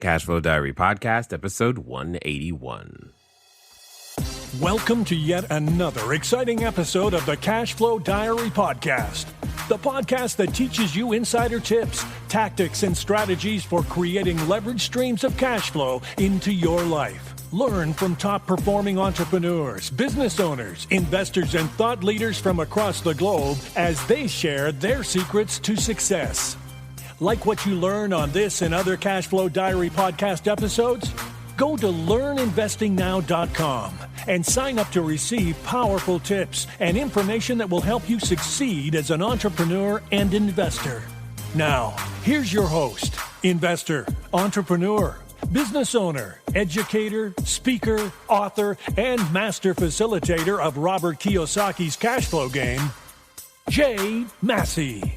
Cashflow Diary Podcast, episode 181. Welcome to yet another exciting episode of the Cashflow Diary Podcast, the podcast that teaches you insider tips, tactics, and strategies for creating leverage streams of cash flow into your life. Learn from top-performing entrepreneurs, business owners, investors, and thought leaders from across the globe as they share their secrets to success. Like what you learn on this and other Cashflow Diary podcast episodes? Go to learninvestingnow.com and sign up to receive powerful tips and information that will help you succeed as an entrepreneur and investor. Now, here's your host, investor, entrepreneur, business owner, educator, speaker, author, and master facilitator of Robert Kiyosaki's cash flow game, Jay Massey.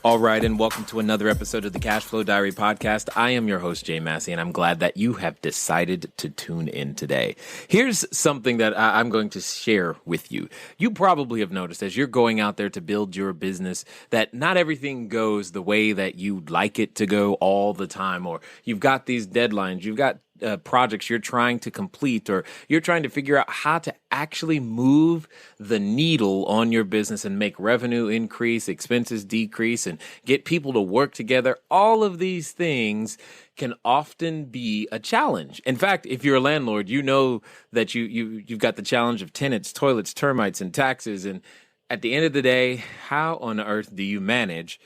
All right, and welcome to another episode of the Cashflow Diary Podcast. I am your host, Jay Massey, and I'm glad that you have decided to tune in today. Here's something that I'm going to share with you. You probably have noticed as you're going out there to build your business that not everything goes the way that you'd like it to go all the time, or you've got these deadlines, you've got projects you're trying to complete, or you're trying to figure out how to actually move the needle on your business and make revenue increase, expenses decrease, and get people to work together. All of these things can often be a challenge. In fact, if you're a landlord, you know that you've got the challenge of tenants, toilets, termites, and taxes. And at the end of the day, how on earth do you manage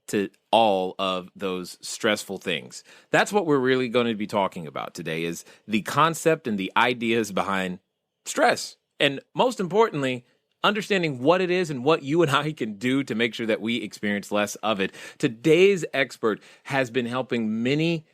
to all of those stressful things? That's what we're really going to be talking about today, is the concept and the ideas behind stress. And most importantly, understanding what it is and what you and I can do to make sure that we experience less of it. Today's expert has been helping many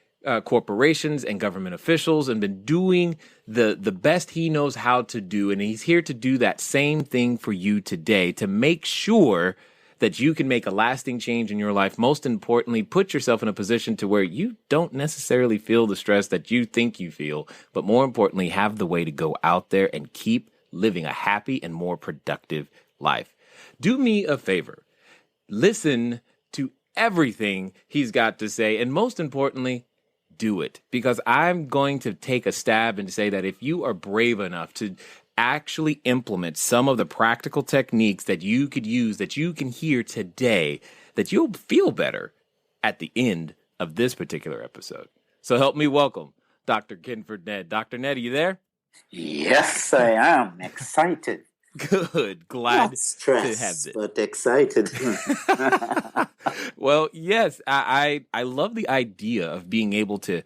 corporations and government officials and been doing the best he knows how to do. And he's here to do that same thing for you today, to make sure that you can make a lasting change in your life. Most importantly, put yourself in a position to where you don't necessarily feel the stress that you think you feel, but more importantly, have the way to go out there and keep living a happy and more productive life. Do me a favor. Listen to everything he's got to say, and most importantly, do it. Because I'm going to take a stab and say that if you are brave enough to actually implement some of the practical techniques that you could use, that you can hear today, that you'll feel better at the end of this particular episode. So help me welcome Dr. Kenford Nedd. Dr. Nedd, are you there? Yes, I am. Excited. Good. Glad to have this. But excited. Well, yes, I love the idea of being able to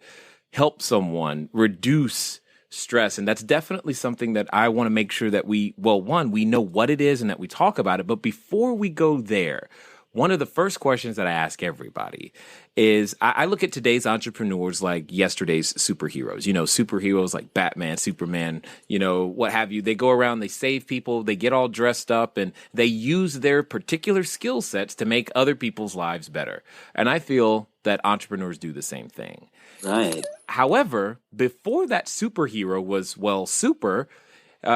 help someone reduce stress. And that's definitely something that I want to make sure that we know what it is and that we talk about it. But before we go there, one of the first questions that I ask everybody is, I look at today's entrepreneurs like yesterday's superheroes, superheroes like Batman, Superman, what have you. They go around, they save people, they get all dressed up, and they use their particular skill sets to make other people's lives better. And I feel that entrepreneurs do the same thing. Right. However, before that superhero was, super,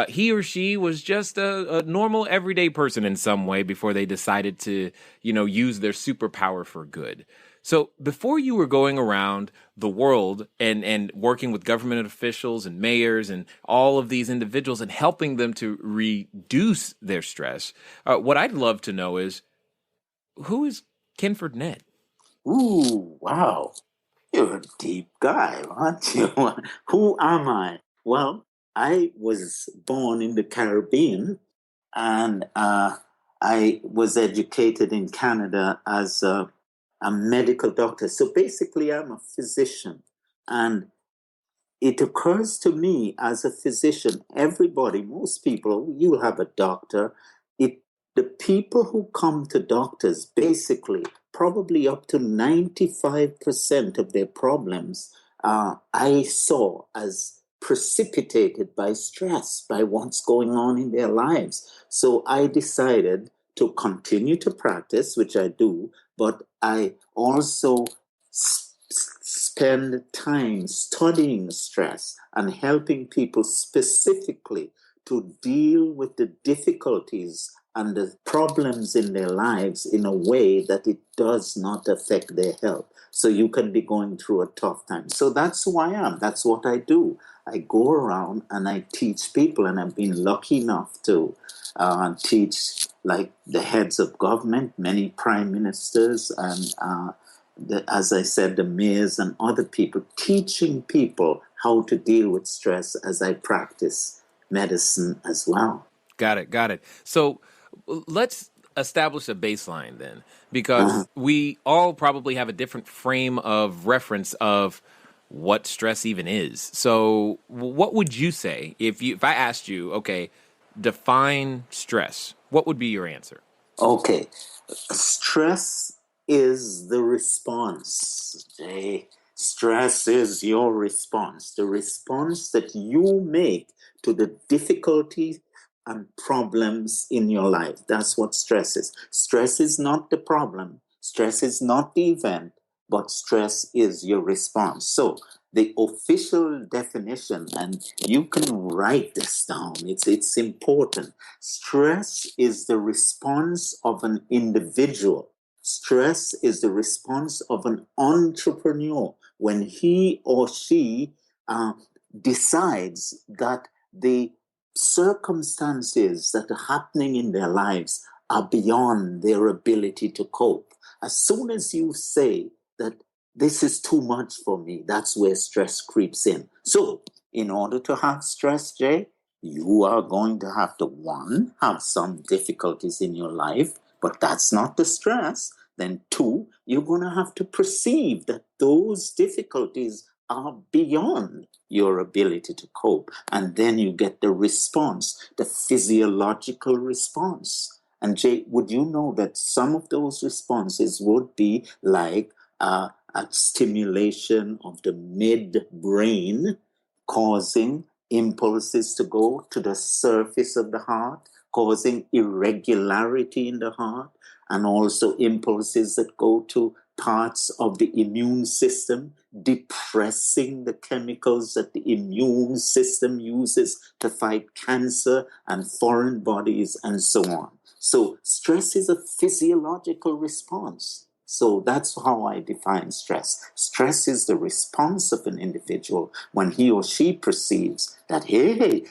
he or she was just a normal, everyday person in some way before they decided to, use their superpower for good. So before you were going around the world and working with government officials and mayors and all of these individuals and helping them to reduce their stress, what I'd love to know is, who is Kenford Nedd? Ooh, wow. You're a deep guy, aren't you? Who am I? Well, I was born in the Caribbean, and I was educated in Canada as a medical doctor. So basically, I'm a physician. And it occurs to me as a physician, most people, you'll have a doctor. The people who come to doctors, basically, probably up to 95% of their problems, I saw as precipitated by stress, by what's going on in their lives. So I decided to continue to practice, which I do, but I also spend time studying stress and helping people specifically to deal with the difficulties and the problems in their lives in a way that it does not affect their health. So you can be going through a tough time. So that's who I am. That's what I do. I go around and I teach people, and I've been lucky enough to teach like the heads of government, many prime ministers, and as I said, the mayors and other people, teaching people how to deal with stress as I practice medicine as well. Got it. Got it. So let's establish a baseline then, because we all probably have a different frame of reference of what stress even is. So what would you say if I asked you, okay, define stress, what would be your answer? Okay. Stress is the response, Jay. Stress is your response, the response that you make to the difficulties and problems in your life. That's what stress is. Stress is not the problem. Stress is not the event, but stress is your response. So the official definition, and you can write this down, it's important. Stress is the response of an individual. Stress is the response of an entrepreneur when he or she decides that the circumstances that are happening in their lives are beyond their ability to cope. As soon as you say that this is too much for me, that's where stress creeps in. So, in order to have stress, Jay, you are going to have to, one, have some difficulties in your life, but that's not the stress. Then two, you're going to have to perceive that those difficulties are beyond your ability to cope. And then you get the response, the physiological response. And Jay, would you know that some of those responses would be like a stimulation of the midbrain, causing impulses to go to the surface of the heart, causing irregularity in the heart, and also impulses that go to parts of the immune system, depressing the chemicals that the immune system uses to fight cancer and foreign bodies and so on. So stress is a physiological response. So that's how I define stress. Stress is the response of an individual when he or she perceives that, hey,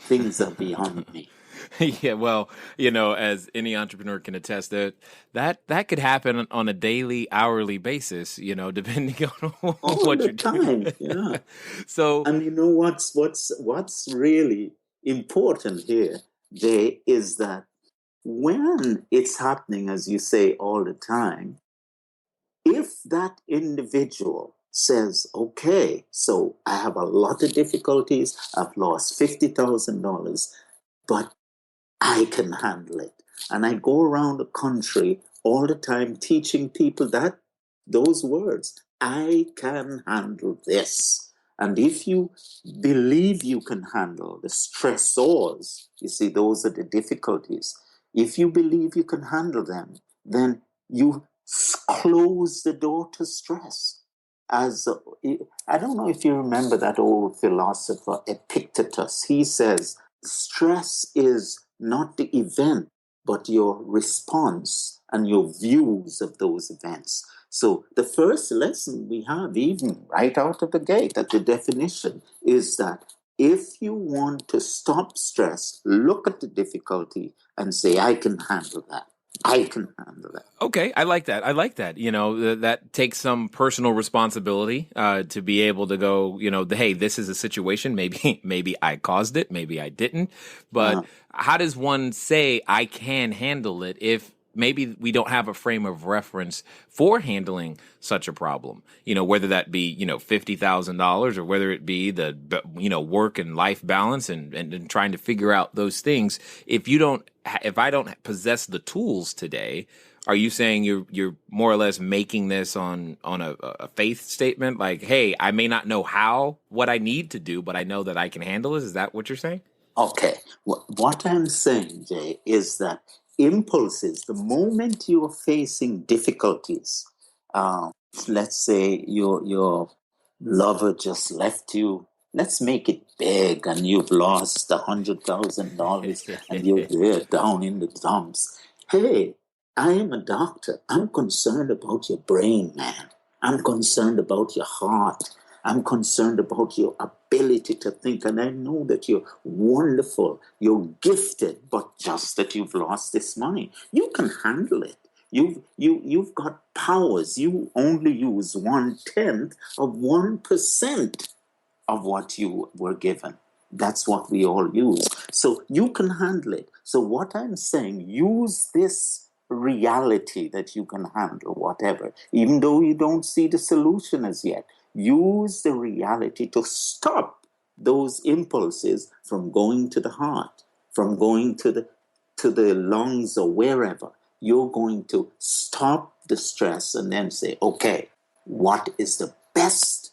things are beyond me. Yeah, well, as any entrepreneur can attest, that could happen on a daily, hourly basis, depending on All what the you're doing. time, yeah. So, And you know what's really important here, Jay, is that when it's happening, as you say, all the time, if that individual says, okay, so I have a lot of difficulties, I've lost $50,000, but I can handle it. And I go around the country all the time teaching people those words, I can handle this. And if you believe you can handle the stressors, you see, those are the difficulties. If you believe you can handle them, then you close the door to stress. As I don't know if you remember that old philosopher Epictetus. He says, stress is not the event, but your response and your views of those events. So the first lesson we have, even right out of the gate at the definition, is that if you want to stop stress, look at the difficulty and say, I can handle that. I can handle that. okay, I like that. That takes some personal responsibility to be able to go, hey, this is a situation. Maybe I caused it. Maybe I didn't. But how does one say I can handle it if maybe we don't have a frame of reference for handling such a problem, whether that be, $50,000 or whether it be the, work and life balance and trying to figure out those things. If I don't possess the tools today, are you saying you're more or less making this on a faith statement? Like, hey, I may not know what I need to do, but I know that I can handle it. Is that what you're saying? Okay. What I'm saying, Jay, is that impulses, the moment you are facing difficulties, let's say your lover just left you, let's make it big, and you've lost $100,000 and you're there down in the dumps. Hey, I am a doctor. I'm concerned about your brain, man. I'm concerned about your heart. I'm concerned about your ability to think. And I know that you're wonderful. You're gifted, but just that you've lost this money. You can handle it. You've got powers. You only use 1/10 of 1% of what you were given. That's what we all use. So you can handle it. So what I'm saying, use this reality that you can handle whatever, even though you don't see the solution as yet. Use the reality to stop those impulses from going to the heart, from going to the lungs or wherever. You're going to stop the stress and then say, okay, what is the best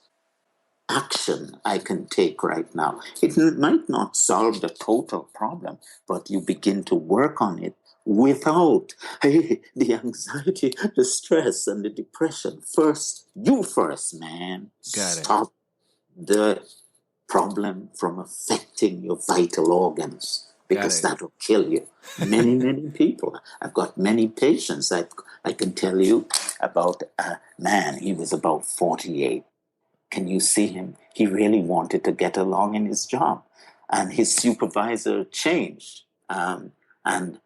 action I can take right now? It might not solve the total problem, but you begin to work on it without the anxiety, the stress, and the depression. You first, man. Got it. Stop the problem from affecting your vital organs, because that will kill you. Many people. I've got many patients. I can tell you about a man. He was about 48. Can you see him? He really wanted to get along in his job, and his supervisor changed. And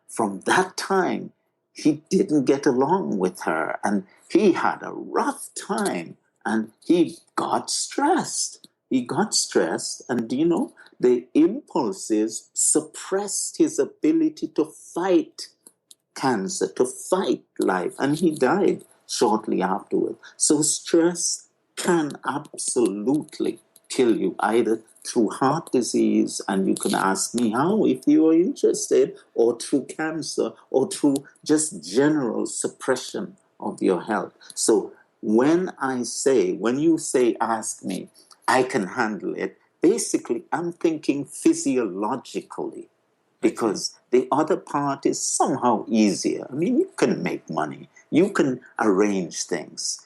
from that time, he didn't get along with her, and he had a rough time, and he got stressed. And the impulses suppressed his ability to fight cancer, to fight life, and he died shortly afterward. So stress can absolutely kill you, either through heart disease, and you can ask me how if you are interested, or through cancer, or through just general suppression of your health. So when you say ask me, I can handle it, basically I'm thinking physiologically, because the other part is somehow easier. I mean, you can make money, you can arrange things,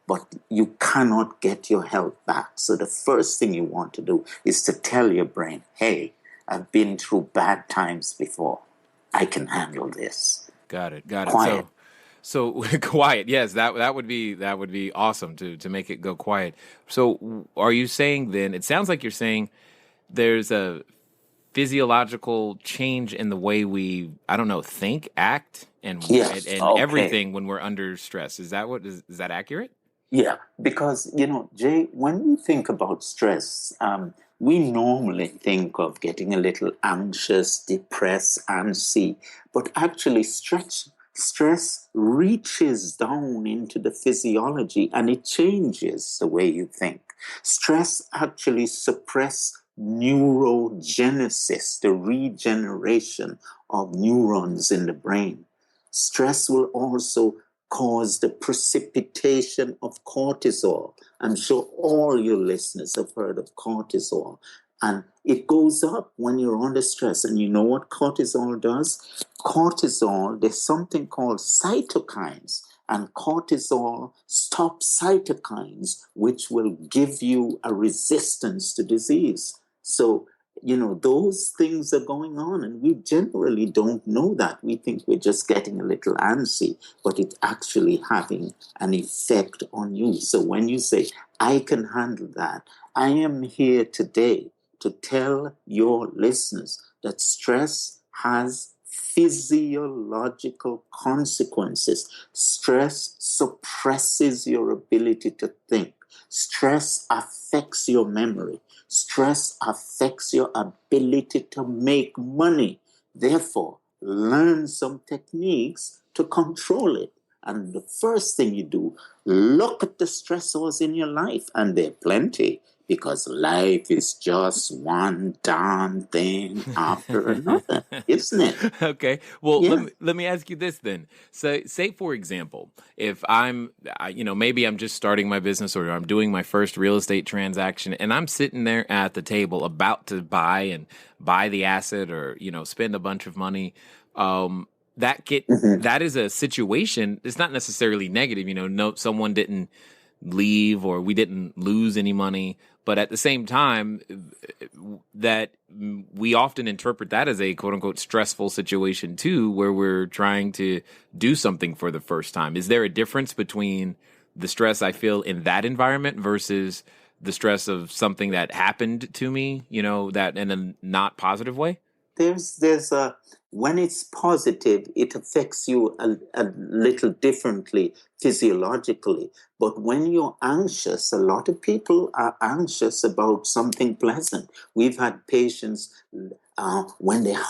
but you cannot get your health back. So the first thing you want to do is to tell your brain, hey, I've been through bad times before. I can handle this. Got it. Quiet. So quiet. Yes, that would be awesome to make it go quiet. So are you saying then, it sounds like you're saying there's a physiological change in the way we, think, act, and Yes. Okay. everything when we're under stress. Is that accurate? Yeah, because, Jay, when we think about stress, we normally think of getting a little anxious, depressed, antsy, but actually stress reaches down into the physiology and it changes the way you think. Stress actually suppresses neurogenesis, the regeneration of neurons in the brain. Stress will also cause the precipitation of cortisol. I'm sure all your listeners have heard of cortisol. And it goes up when you're under stress. And you know what cortisol does? There's something called cytokines. And cortisol stops cytokines, which will give you a resistance to disease. So, those things are going on, and we generally don't know that. We think we're just getting a little antsy, but it's actually having an effect on you. So when you say, I can handle that, I am here today to tell your listeners that stress has physiological consequences. Stress suppresses your ability to think. Stress affects your memory. Stress affects your ability to make money. Therefore, learn some techniques to control it. And the first thing you do, look at the stressors in your life, and there are plenty, because life is just one darn thing after another, isn't it? Okay. Well, Yeah. let me ask you this then. So, say for example, if maybe I'm just starting my business, or I'm doing my first real estate transaction, and I'm sitting there at the table about to buy the asset, or spend a bunch of money. That is a situation. It's not necessarily negative. Someone didn't leave or we didn't lose any money. But at the same time, that we often interpret that as a quote unquote stressful situation too, where we're trying to do something for the first time. Is there a difference between the stress I feel in that environment versus the stress of something that happened to me, that in a not positive way? There's a when it's positive, it affects you a little differently physiologically. But when you're anxious, a lot of people are anxious about something pleasant. We've had patients when they're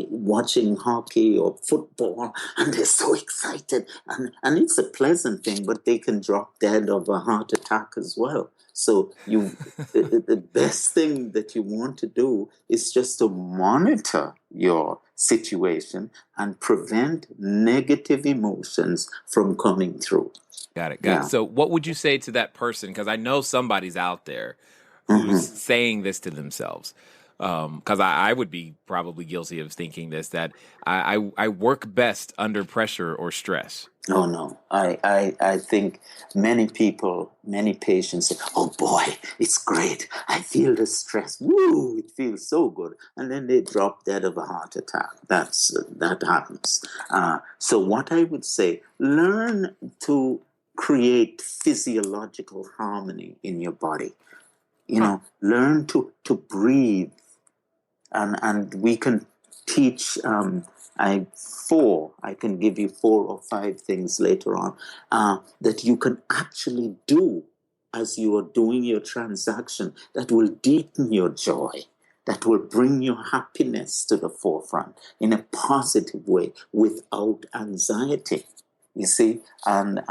watching hockey or football, and they're so excited, and it's a pleasant thing, but they can drop dead of a heart attack as well. So the best thing that you want to do is just to monitor your situation and prevent negative emotions from coming through. Got it. So what would you say to that person? Because I know somebody's out there who's saying this to themselves. Because I would be probably guilty of thinking this, that I work best under pressure or stress. Oh, no. I think many patients say, oh boy, it's great. I feel the stress. Woo, it feels so good. And then they drop dead of a heart attack. That happens. So what I would say, learn to create physiological harmony in your body. Learn to breathe. And we can teach, I can give you 4 or 5 things later on that you can actually do as you are doing your transaction that will deepen your joy, that will bring your happiness to the forefront in a positive way without anxiety. You see, and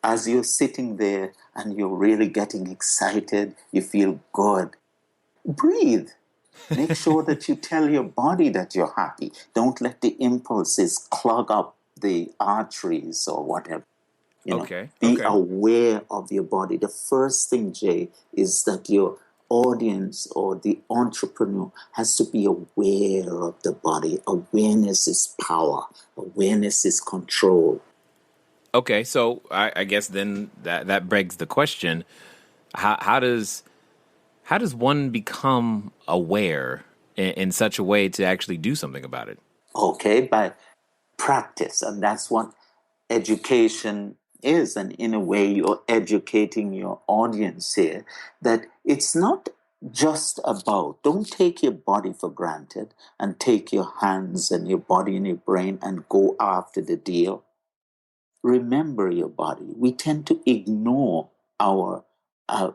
as you're sitting there and you're really getting excited, you feel good, breathe. Make sure that you tell your body that you're happy. Don't let the impulses clog up the arteries or whatever. Be aware of your body. The first thing, Jay, is that your audience or the entrepreneur has to be aware of the body. Awareness is power. Awareness is control. Okay, so I guess then that begs the question: how does one become aware in such a way to actually do something about it? Okay, by practice. And that's what education is. And in a way, you're educating your audience here that it's not just about, don't take your body for granted and take your hands and your body and your brain and go after the deal. Remember your body. We tend to ignore our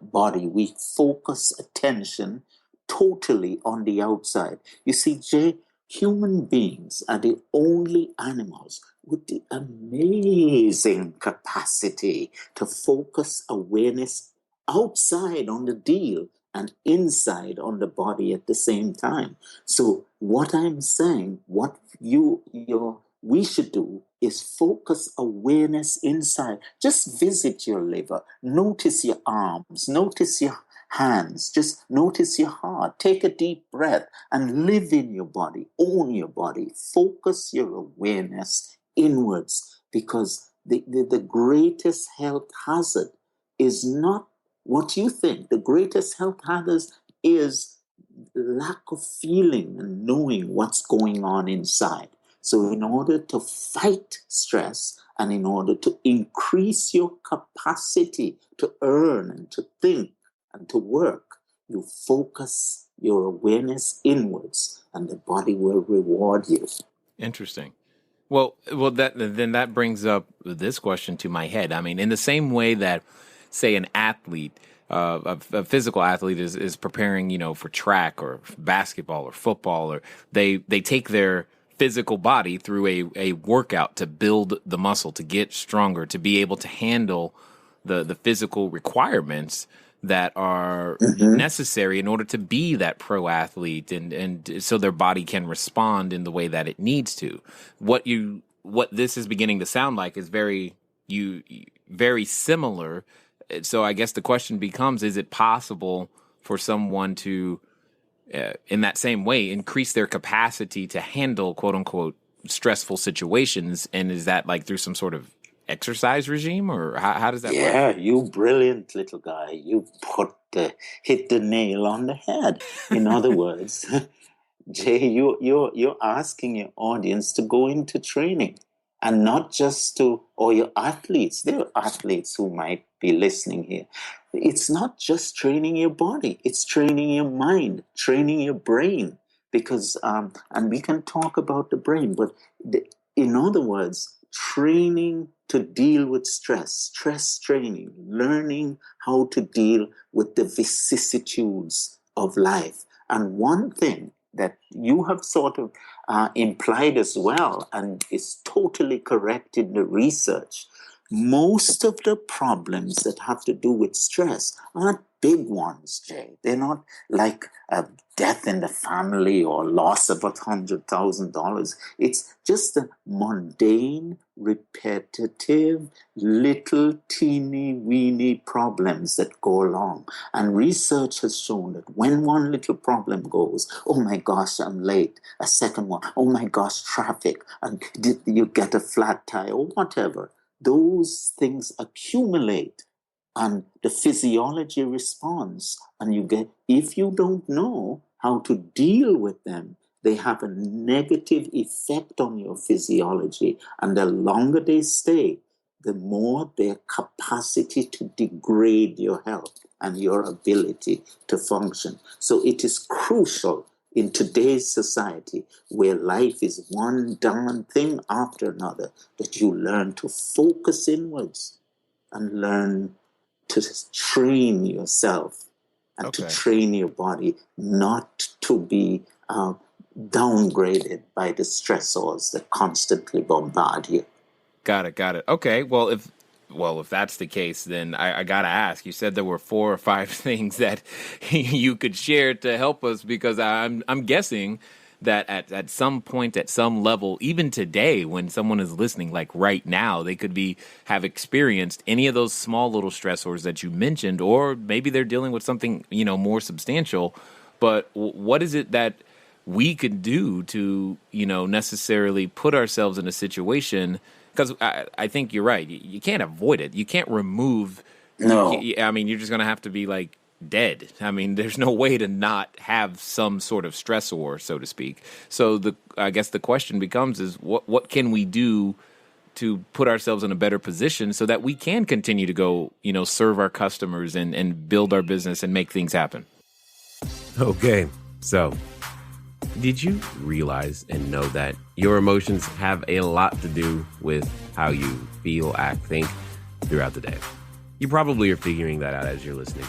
body. We focus attention totally on the outside. You see, Jay, human beings are the only animals with the amazing capacity to focus awareness outside on the deal and inside on the body at the same time. So what I'm saying, what we should do is focus awareness inside. Just visit your liver. Notice your arms. Notice your hands. Just notice your heart. Take a deep breath and live in your body. Own your body. Focus your awareness inwards, because the greatest health hazard is not what you think. The greatest health hazard is lack of feeling and knowing what's going on inside. So in order to fight stress and in order to increase your capacity to earn and to think and to work, you focus your awareness inwards and the body will reward you. Interesting. Well, that brings up this question to my head. I mean, in the same way that, say, an athlete, a physical athlete is preparing, for track or basketball or football, or they take their physical body through a workout to build the muscle, to get stronger, to be able to handle the physical requirements that are necessary in order to be that pro athlete, and so their body can respond in the way that it needs to. What this is beginning to sound like is very similar. So I guess the question becomes: is it possible for someone to, in that same way, increase their capacity to handle quote unquote stressful situations? And is that like through some sort of exercise regime, or how does that work? Yeah, you brilliant little guy. You hit the nail on the head. In other words, Jay, you're asking your audience to go into training, and not just to, or your athletes. There are athletes who might be listening here. It's not just training your body; it's training your mind, training your brain. Because and we can talk about the brain, but in other words, training to deal with stress training, learning how to deal with the vicissitudes of life. And one thing that you have sort of implied as well, and is totally correct in the research, most of the problems that have to do with stress aren't big ones, Jay. They're not like a death in the family or loss of $100,000. It's just the mundane, repetitive, little teeny weeny problems that go along. And research has shown that when one little problem goes, oh my gosh, I'm late. A second one, oh my gosh, traffic. And did you get a flat tire or whatever? Those things accumulate and the physiology responds. And you get, if you don't know how to deal with them, they have a negative effect on your physiology. And the longer they stay, the more their capacity to degrade your health and your ability to function. So it is crucial in today's society, where life is one darn thing after another, that you learn to focus inwards and learn to train yourself and to train your body not to be downgraded by the stressors that constantly bombard you. Got it. Okay, well, if that's the case, then I gotta ask. You said there were 4 or 5 things that you could share to help us, because I'm guessing that at some point, at some level, even today, when someone is listening, like right now, they could have experienced any of those small little stressors that you mentioned, or maybe they're dealing with something more substantial. But what is it that we could do to necessarily put ourselves in a situation? Because I think you're right. You can't avoid it. You can't remove. No. I mean, you're just going to have to be like dead. I mean, there's no way to not have some sort of stressor, so to speak. So I guess the question becomes is what can we do to put ourselves in a better position so that we can continue to go, serve our customers and build our business and make things happen? Okay, so did you realize and know that your emotions have a lot to do with how you feel, act, think throughout the day? You probably are figuring that out as you're listening.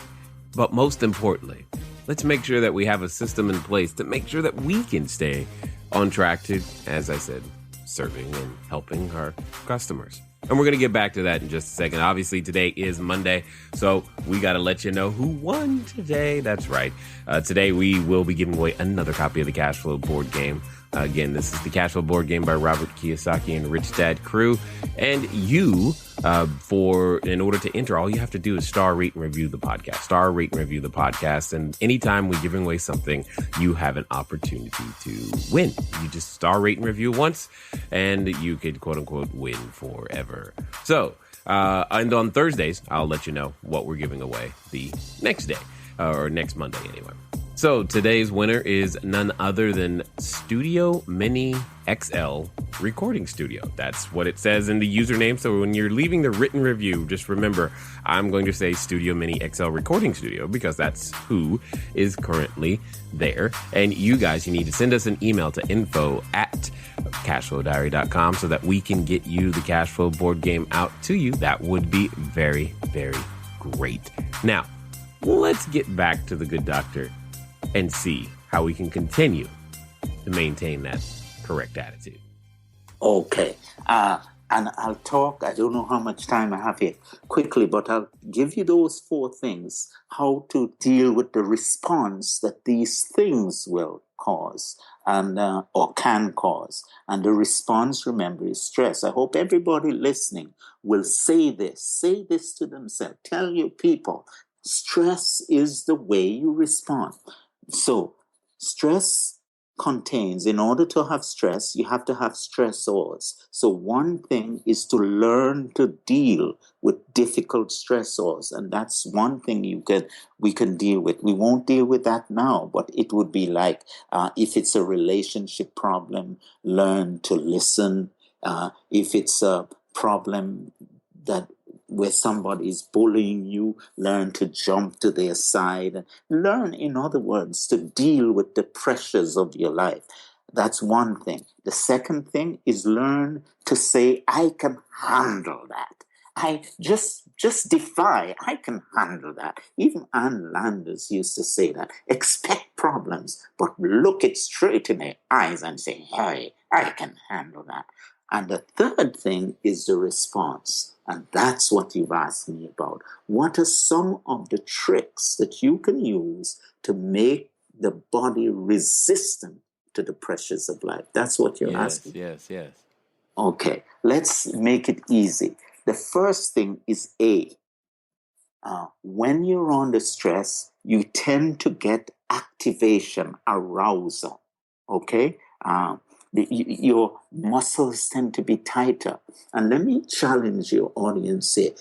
But most importantly, let's make sure that we have a system in place to make sure that we can stay on track to, as I said, serving and helping our customers. And we're going to get back to that in just a second. Obviously, today is Monday, so we got to let you know who won today. That's right. Today, we will be giving away another copy of the Cashflow board game. Again, this is the Cashflow board game by Robert Kiyosaki and Rich Dad Crew. And you, in order to enter, all you have to do is star, rate, and review the podcast. Star, rate, and review the podcast. And anytime we're giving away something, you have an opportunity to win. You just star, rate, and review once, and you could, quote unquote, win forever. So, and on Thursdays, I'll let you know what we're giving away the next day, or next Monday anyway. So today's winner is none other than Studio Mini XL Recording Studio. That's what it says in the username. So when you're leaving the written review, just remember, I'm going to say Studio Mini XL Recording Studio because that's who is currently there. And you guys, you need to send us an email to info@cashflowdiary.com so that we can get you the Cashflow board game out to you. That would be very, very great. Now, let's get back to the good doctor and see how we can continue to maintain that correct attitude. Okay. And I'll talk, I don't know how much time I have here, quickly, but I'll give you those 4 things, how to deal with the response that these things will cause and or can cause. And the response, remember, is stress. I hope everybody listening will say this to themselves. Tell your people, stress is the way you respond. So stress contains, in order to have stress, you have to have stressors. So one thing is to learn to deal with difficult stressors. And that's one thing we can deal with. We won't deal with that now, but it would be like, if it's a relationship problem, learn to listen. If it's a problem that where somebody is bullying you, learn to jump to their side. Learn, in other words, to deal with the pressures of your life. That's one thing. The second thing is learn to say, I can handle that. I just defy, I can handle that. Even Ann Landers used to say that. Expect problems, but look it straight in the eyes and say, hey, I can handle that. And the third thing is the response. And that's what you've asked me about. What are some of the tricks that you can use to make the body resistant to the pressures of life? That's what you're asking. Yes. Okay, let's make it easy. The first thing is A. When you're under stress, you tend to get activation, arousal. Okay? Your muscles tend to be tighter. And let me challenge your audience here.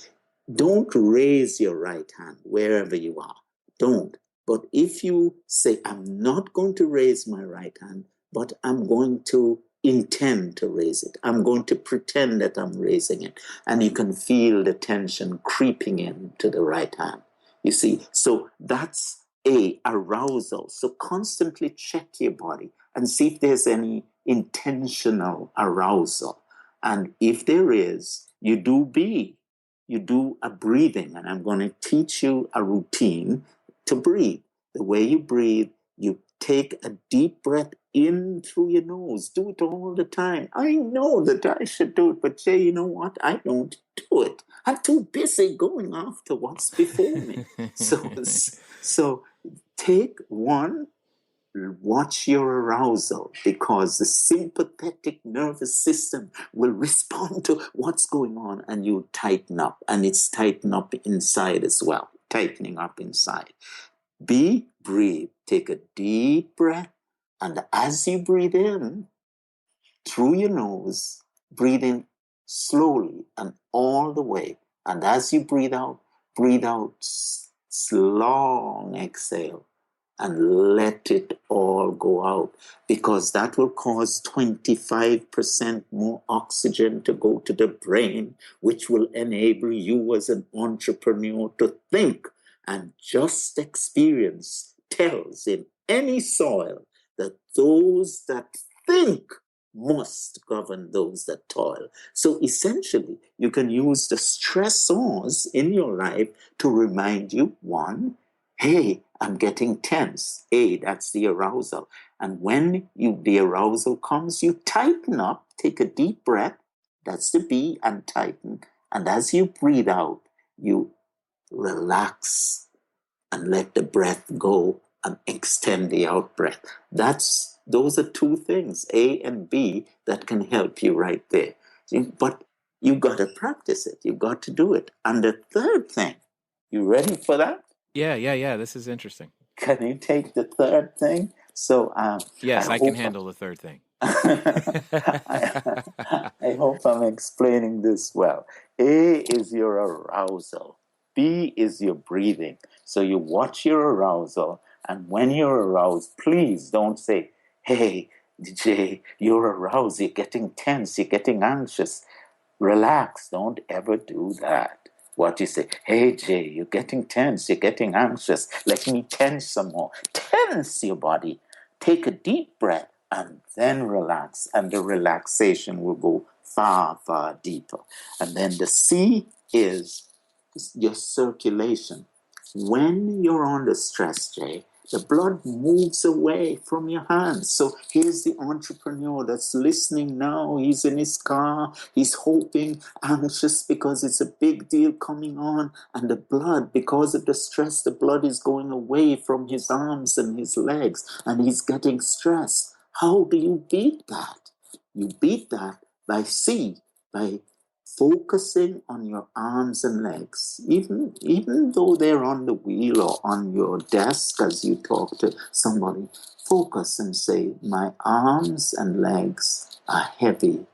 Don't raise your right hand wherever you are. Don't. But if you say, I'm not going to raise my right hand, but I'm going to intend to raise it. I'm going to pretend that I'm raising it. And you can feel the tension creeping into the right hand. You see, so that's arousal. So constantly check your body and see if there's any intentional arousal. And if there is, you do a breathing. And I'm going to teach you a routine to breathe. The way you breathe, you take a deep breath in through your nose. Do it all the time. I know that I should do it, but Jay, you know what? I don't do it. I'm too busy going after what's before me. So take one, watch your arousal, because the sympathetic nervous system will respond to what's going on, and you tighten up, and it's tighten up inside as well, tightening up inside. B, breathe. Take a deep breath, and as you breathe in through your nose, breathe in slowly and all the way. And as you breathe out long exhale, and let it all go out, because that will cause 25% more oxygen to go to the brain, which will enable you as an entrepreneur to think. And just experience tells in any soil that those that think must govern those that toil. So essentially, you can use the stressors in your life to remind you, one, hey, I'm getting tense. Hey, that's the arousal. And when the arousal comes, you tighten up, take a deep breath. That's the B, and tighten. And as you breathe out, you relax and let the breath go and extend the out breath. Those are two things, A and B, that can help you right there. But you got to practice it. You got to do it. And the third thing, you ready for that? Yeah. This is interesting. Can you take the third thing? So yes, I can handle the third thing. I hope I'm explaining this well. A is your arousal. B is your breathing. So you watch your arousal, and when you're aroused, please don't say, hey, Jay, you're aroused, you're getting tense, you're getting anxious. Relax, don't ever do that. What you say, hey, Jay, you're getting tense, you're getting anxious. Let me tense some more. Tense your body. Take a deep breath and then relax. And the relaxation will go far, far deeper. And then the C is your circulation. When you're under stress, Jay, the blood moves away from your hands. So here's the entrepreneur that's listening now. He's in his car. He's hoping, anxious, because it's a big deal coming on. And the blood, because of the stress, the blood is going away from his arms and his legs. And he's getting stressed. How do you beat that? You beat that by C, by focusing on your arms and legs, even though they're on the wheel or on your desk as you talk to somebody, focus and say, my arms and legs are heavy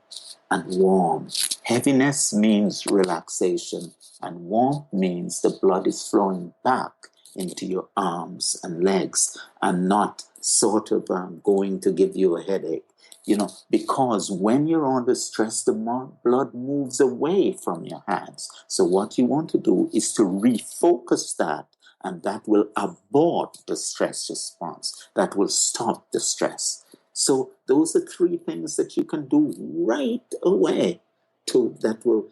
and warm. Heaviness means relaxation, and warmth means the blood is flowing back into your arms and legs and not sort of going to give you a headache. Because when you're under stress, the blood moves away from your hands. So what you want to do is to refocus that, and that will abort the stress response. That will stop the stress. So those are 3 things that you can do right away that will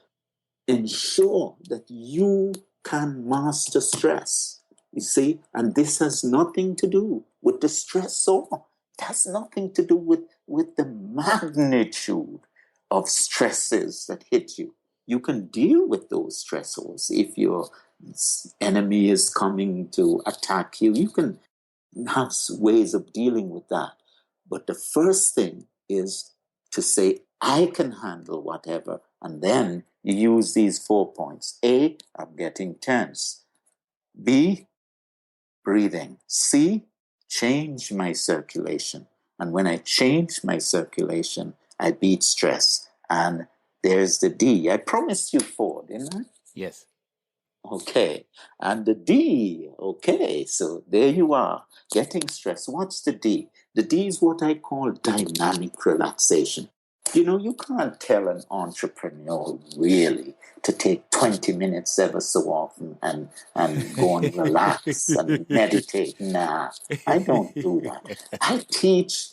ensure that you can master stress. You see, and this has nothing to do with the stressor. It has nothing to do with the magnitude of stresses that hit you. You can deal with those stressors. If your enemy is coming to attack you, you can have ways of dealing with that. But the first thing is to say, I can handle whatever. And then you use these 4 points. A, I'm getting tense. B, breathing. C, change my circulation. And when I change my circulation, I beat stress. And there's the D. I promised you 4, didn't I? Yes. Okay. And the D. Okay. So there you are, getting stressed. What's the D? The D is what I call dynamic relaxation. You can't tell an entrepreneur really to take 20 minutes ever so often and go and relax and meditate. Nah, I don't do that. I teach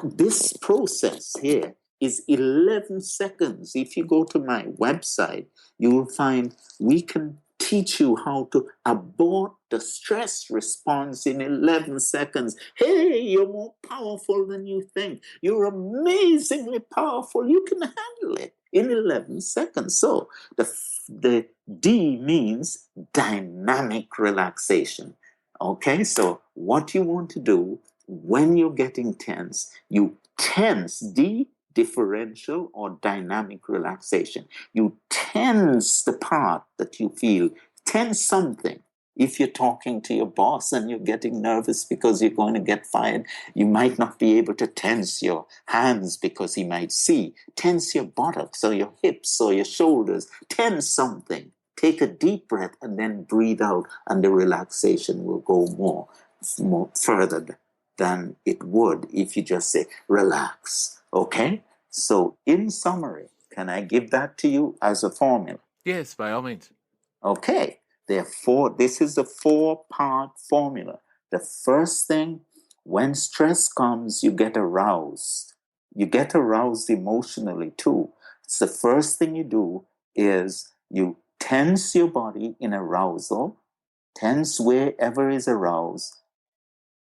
this process here is 11 seconds. If you go to my website, you will find we can teach you how to abort the stress response in 11 seconds. Hey, you're more powerful than you think. You're amazingly powerful. You can handle it in 11 seconds. So the D means dynamic relaxation. Okay, so what you want to do when you're getting tense, you tense, D, differential or dynamic relaxation. You tense the part that you feel, tense something. If you're talking to your boss and you're getting nervous because you're going to get fired, you might not be able to tense your hands because he might see. Tense your buttocks or your hips or your shoulders. Tense something. Take a deep breath and then breathe out, and the relaxation will go more further than it would if you just say, relax. Okay? So in summary, can I give that to you as a formula? Yes, by all means. Okay. Therefore, this is a 4-part formula. The first thing, when stress comes, you get aroused. You get aroused emotionally too. So the first thing you do is you tense your body in arousal, tense wherever is aroused.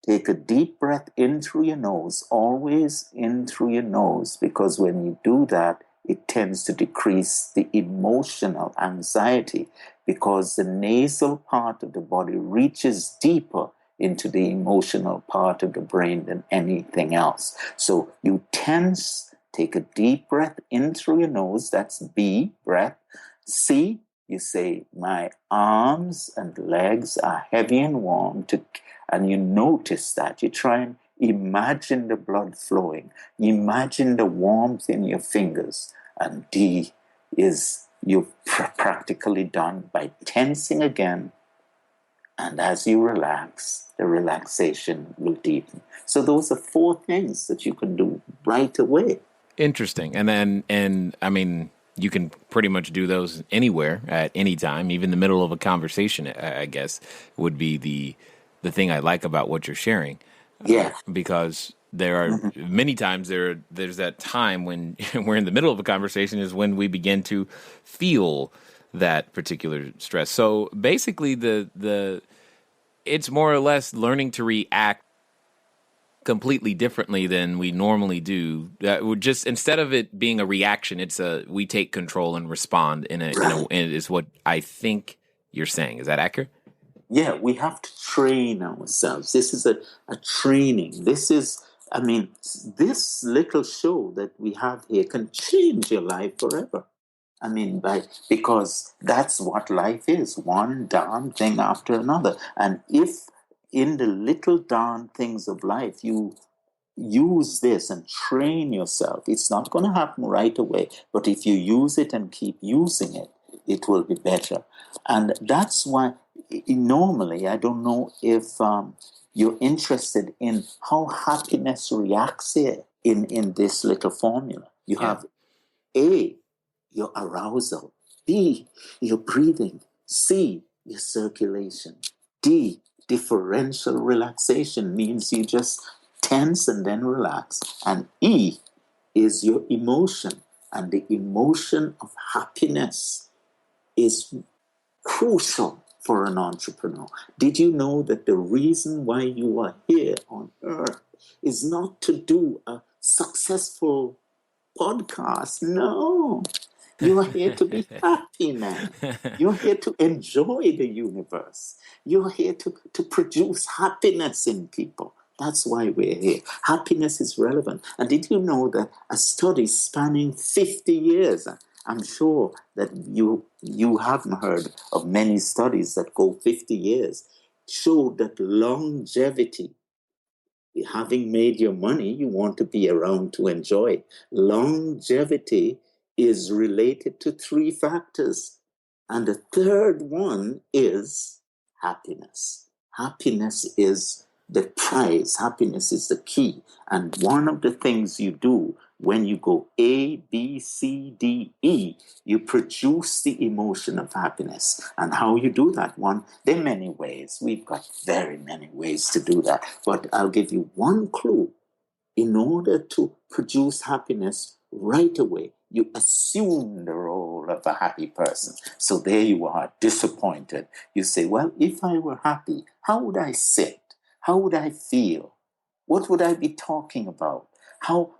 Take a deep breath in through your nose, always in through your nose, because when you do that, it tends to decrease the emotional anxiety, because the nasal part of the body reaches deeper into the emotional part of the brain than anything else. So you tense, take a deep breath in through your nose, that's B, breath. C, you say, my arms and legs are heavy and warm, and you notice that. You try and imagine the blood flowing. Imagine the warmth in your fingers. And D is you've practically done by tensing again. And as you relax, the relaxation will deepen. So those are 4 things that you can do right away. Interesting. And I mean, you can pretty much do those anywhere at any time, even the middle of a conversation, I guess, would be the thing I like about what you're sharing. Yeah. Because there are many times there's that time when we're in the middle of a conversation is when we begin to feel that particular stress. So basically it's more or less learning to react completely differently than we normally do. That would just, instead of it being a reaction, we take control and respond is what I think you're saying. Is that accurate? Yeah, we have to train ourselves. This is a training. This little show that we have here can change your life forever. I mean, because that's what life is, one darn thing after another. And if in the little darn things of life you use this and train yourself, it's not going to happen right away. But if you use it and keep using it, it will be better. And that's why normally, I don't know if you're interested in how happiness reacts here in this little formula. You have A, your arousal; B, your breathing; C, your circulation; D, differential relaxation, means you just tense and then relax; and E is your emotion. And the emotion of happiness is crucial for an entrepreneur. Did you know that the reason why you are here on earth is not to do a successful podcast? No. You are here to be happy, man. You're here to enjoy the universe. You're here to produce happiness in people. That's why we're here. Happiness is relevant. And did you know that a study spanning 50 years, I'm sure that you haven't heard of many studies that go 50 years, showed that longevity, having made your money, you want to be around to enjoy. Longevity is related to three factors. And the third one is happiness. Happiness is the prize. Happiness is the key. And one of the things you do when you go A, B, C, D, E, you produce the emotion of happiness. And how you do that one, there are many ways. We've got very many ways to do that. But I'll give you one clue. In order to produce happiness right away, you assume the role of a happy person. So there you are, disappointed. You say, well, if I were happy, how would I sit? How would I feel? What would I be talking about?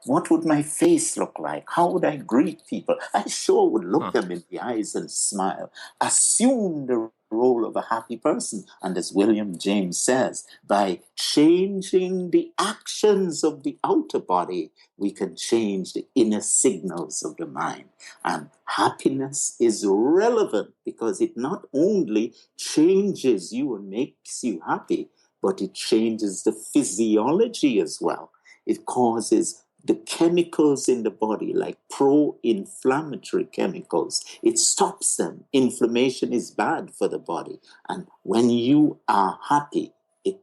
What would my face look like? How would I greet people? I sure would look them in the eyes and smile. Assume the role of a happy person. And as William James says, by changing the actions of the outer body, we can change the inner signals of the mind. And happiness is relevant because it not only changes you and makes you happy, but it changes the physiology as well. It causes the chemicals in the body, like pro-inflammatory chemicals. It stops them. Inflammation is bad for the body. And when you are happy, it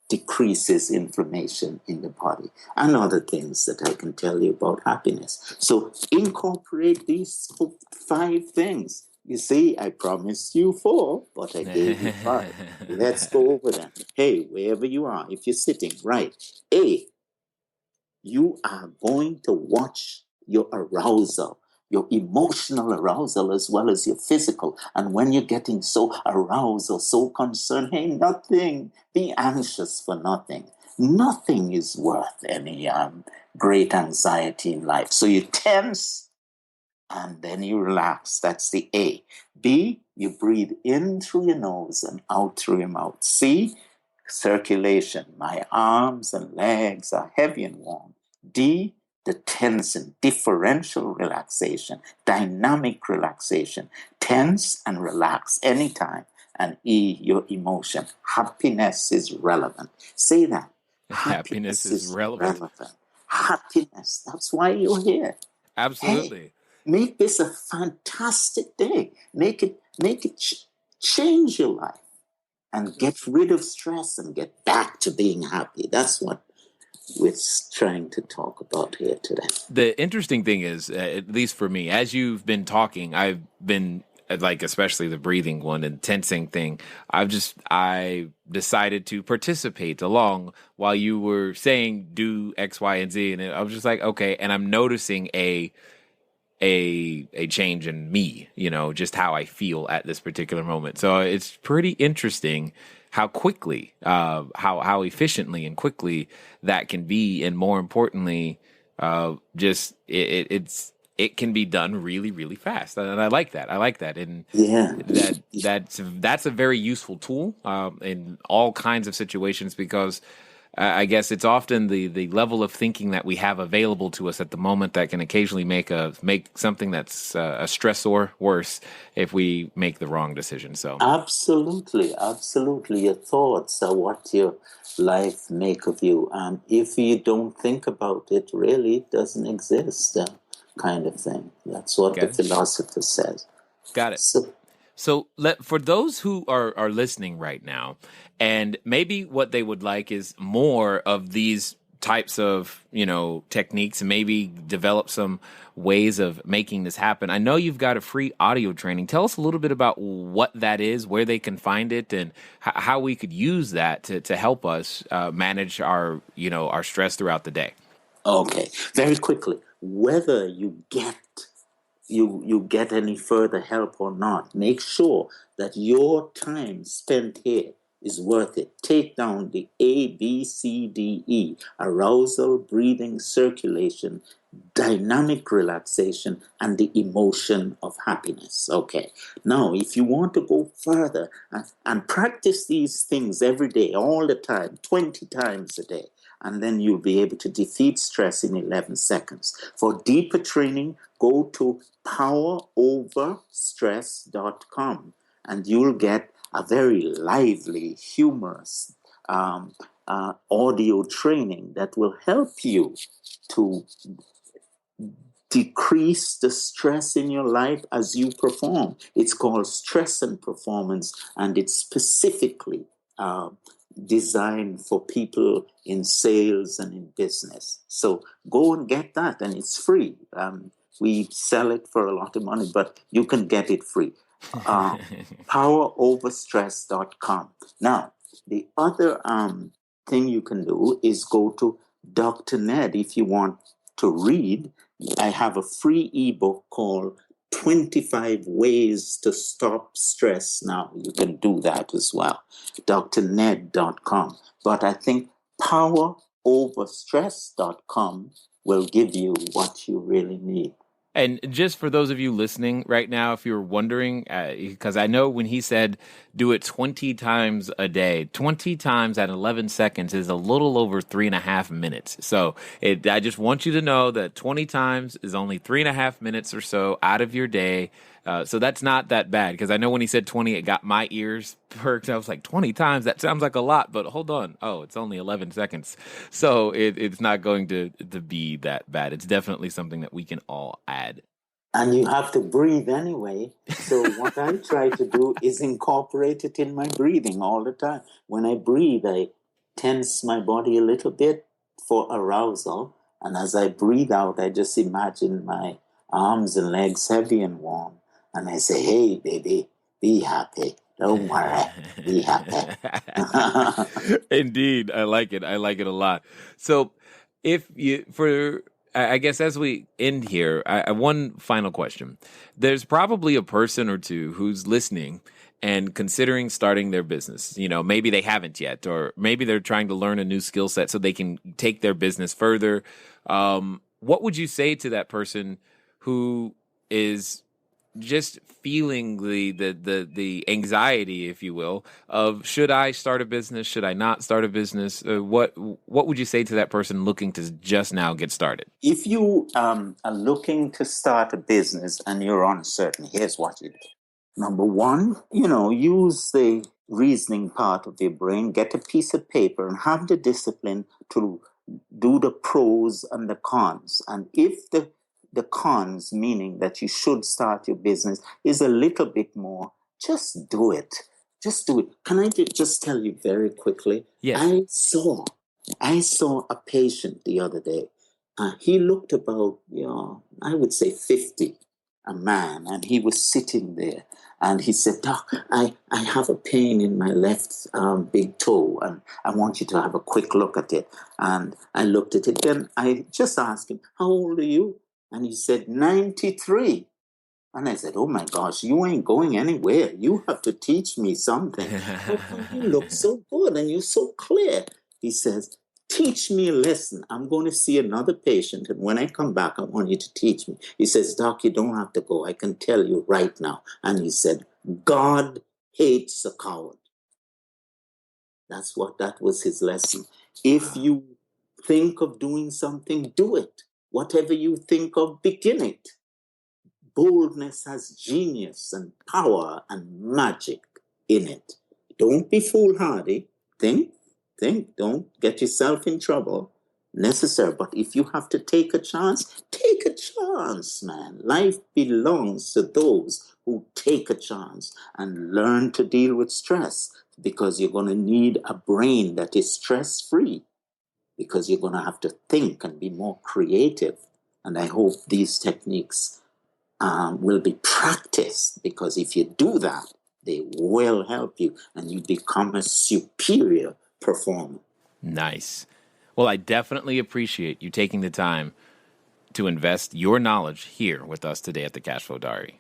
decreases inflammation in the body. And other things that I can tell you about happiness. So incorporate these 5 things. You see, I promised you 4, but I gave you 5. Let's go over them. Hey, wherever you are, if you're sitting, right. A, you are going to watch your arousal, your emotional arousal as well as your physical. And when you're getting so aroused or so concerned, hey, nothing, be anxious for nothing. Nothing is worth any great anxiety in life. So you tense and then you relax. That's the A. B, you breathe in through your nose and out through your mouth. C, circulation. My arms and legs are heavy and warm. D, the tensing, differential relaxation, dynamic relaxation. Tense and relax anytime. And E, your emotion. Happiness is relevant. Say that. Happiness is relevant. Happiness. That's why you're here. Absolutely. Hey, make this a fantastic day. Make it change your life. And get rid of stress and get back to being happy. That's what we're trying to talk about here today. The interesting thing is, at least for me, as you've been talking, I've been like, especially the breathing one and tensing thing, I decided to participate along while you were saying do X, Y, and Z. And I was just like, okay. And I'm noticing a change in me, just how I feel at this particular moment. So it's pretty interesting how quickly, how efficiently and quickly that can be. And more importantly, it can be done really, really fast. And I like that. And that's a very useful tool, in all kinds of situations, because I guess it's often the level of thinking that we have available to us at the moment that can occasionally make something that's a stressor worse if we make the wrong decision. So Absolutely, absolutely. Your thoughts are what your life make of you. And if you don't think about it, really, it doesn't exist, kind of thing. That's what the got it. philosopher says. Got it. So, So for those who are listening right now, and maybe what they would like is more of these types of, techniques, and maybe develop some ways of making this happen. I know you've got a free audio training. Tell us a little bit about what that is, where they can find it, and how we could use that to help us manage our stress throughout the day. okay, very quickly, whether you get any further help or not, make sure that your time spent here is worth it. Take down the ABCDE: arousal, breathing, circulation, dynamic relaxation, and the emotion of happiness. Okay. Now, if you want to go further and practice these things every day, all the time, 20 times a day, and then you'll be able to defeat stress in 11 seconds. For deeper training, go to poweroverstress.com and you'll get a very lively, humorous audio training that will help you to decrease the stress in your life as you perform. It's called Stress and Performance, and it's specifically designed for people in sales and in business. So go and get that, and it's free. We sell it for a lot of money, but you can get it free. Poweroverstress.com. Now, the other thing you can do is go to Dr. Nedd if you want to read. I have a free ebook called 25 Ways to Stop Stress. Now, you can do that as well. drnedd.com. But I think poweroverstress.com will give you what you really need. And just for those of you listening right now, if you're wondering, because I know when he said do it 20 times a day, 20 times at 11 seconds is a little over 3.5 minutes. So I just want you to know that 20 times is only 3.5 minutes or so out of your day. So that's not that bad, because I know when he said 20, it got my ears perked. I was like, 20 times? That sounds like a lot, but hold on. Oh, it's only 11 seconds. So it's not going to be that bad. It's definitely something that we can all add. And you have to breathe anyway. So what I try to do is incorporate it in my breathing all the time. When I breathe, I tense my body a little bit for arousal. And as I breathe out, I just imagine my arms and legs heavy and warm. And I say, hey, baby, be happy. Don't worry. Be happy. Indeed. I like it. I like it a lot. So I guess as we end here, one final question. There's probably a person or two who's listening and considering starting their business. Maybe they haven't yet, or maybe they're trying to learn a new skill set so they can take their business further. What would you say to that person who is just feeling the anxiety, if you will, of should I start a business? Should I not start a business? What would you say to that person looking to just now get started? If you are looking to start a business and you're uncertain, here's what you do. Number one, use the reasoning part of your brain, get a piece of paper and have the discipline to do the pros and the cons. And if the cons, meaning that you should start your business, is a little bit more, just do it. Just do it. Can I just tell you very quickly? Yes. I saw a patient the other day. He looked about, I would say 50, a man, and he was sitting there. And he said, Doc, I have a pain in my left big toe, and I want you to have a quick look at it. And I looked at it. Then I just asked him, how old are you? And he said, 93. And I said, oh my gosh, you ain't going anywhere. You have to teach me something. How come you look so good and you're so clear? He says, teach me a lesson. I'm going to see another patient. And when I come back, I want you to teach me. He says, Doc, you don't have to go. I can tell you right now. And he said, God hates a coward. That was his lesson. If you think of doing something, do it. Whatever you think of, begin it. Boldness has genius and power and magic in it. Don't be foolhardy. Think. Don't get yourself in trouble. Necessary. But if you have to take a chance, man. Life belongs to those who take a chance and learn to deal with stress, because you're going to need a brain that is stress-free, because you're going to have to think and be more creative. And I hope these techniques will be practiced, because if you do that, they will help you and you become a superior performer. Nice. Well, I definitely appreciate you taking the time to invest your knowledge here with us today at the Cashflow Diary.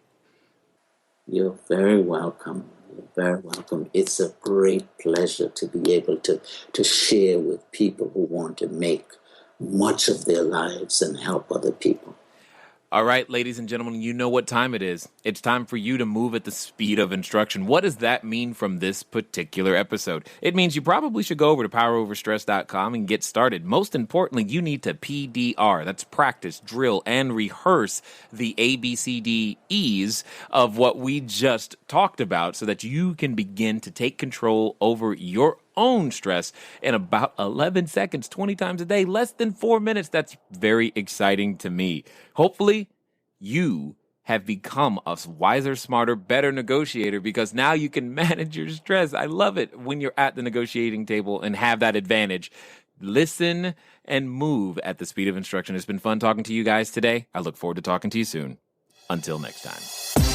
You're very welcome. You're very welcome. It's a great pleasure to be able to share with people who want to make much of their lives and help other people. All right, ladies and gentlemen, you know what time it is. It's time for you to move at the speed of instruction. What does that mean from this particular episode? It means you probably should go over to poweroverstress.com and get started. Most importantly, you need to PDR. That's practice, drill, and rehearse the ABCDEs of what we just talked about so that you can begin to take control over your own stress in about 11 seconds, 20 times a day, less than 4 minutes. That's very exciting to me. Hopefully, you have become a wiser, smarter, better negotiator, because now you can manage your stress. I love it when you're at the negotiating table and have that advantage. Listen and move at the speed of instruction. It's been fun talking to you guys today. I look forward to talking to you soon. Until next time.